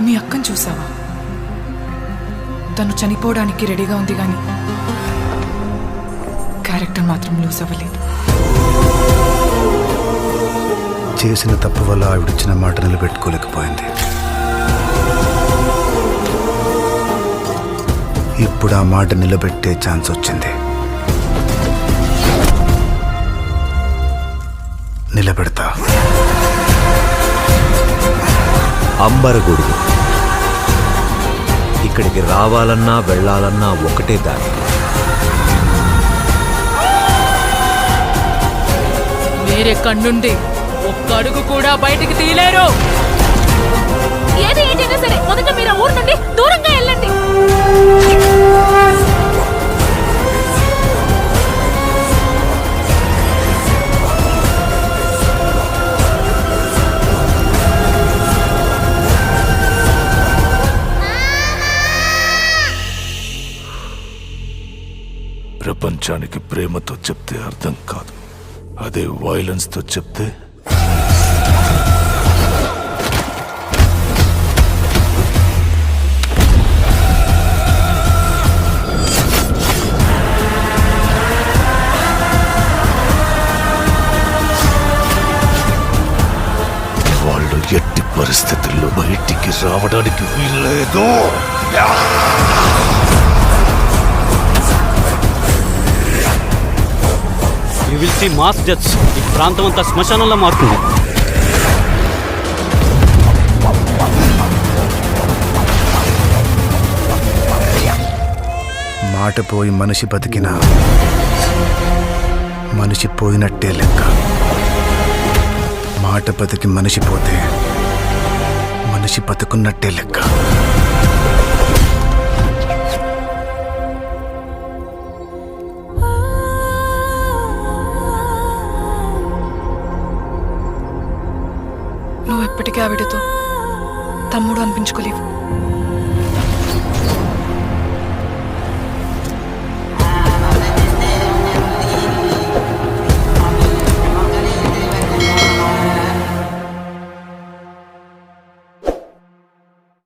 మీ అక్కను చూసావా? తను చనిపోవడానికి రెడీగా ఉంది కానీ క్యారెక్టర్ మాత్రం లూజ్ అవ్వలేదు. చేసిన తప్పు వల్ల ఆవిడిచ్చిన మాట నిలబెట్టుకోలేకపోయింది. ఇప్పుడు ఆ మాట నిలబెట్టే ఛాన్స్ వచ్చింది. నిలబెడతా. అంబరగొడుగు ఇక్కడికి రావాలన్నా వెళ్ళాలన్నా ఒకటే దారి. మీరెక్కడి నుండి ఒక్క అడుగు కూడా బయటికి తీయలేరు. ఏది ఏంటైనా సరే మొదట మీరు ఊరు నుండి దూరంగా వెళ్ళండి. ప్రపంచానికి ప్రేమతో చెప్తే అర్థం కాదు, అదే వైలెన్స్తో చెప్తే వాళ్ళు ఎట్టి పరిస్థితుల్లో బయటికి రావడానికి వీల్లేదు. You will see mass deaths. ఈ ప్రాంతం అంతా శ్మశానంలో మారుతుంది. మాట పోయి మనిషి బతికినా మనిషి పోయినట్టే లెక్క. మాట బతికి మనిషి పోతే మనిషి బతుకున్నట్టే లెక్క. నువ్వు ఎప్పటికీ ఆవిడతో తమ్ముడు అనిపించుకోలేవు.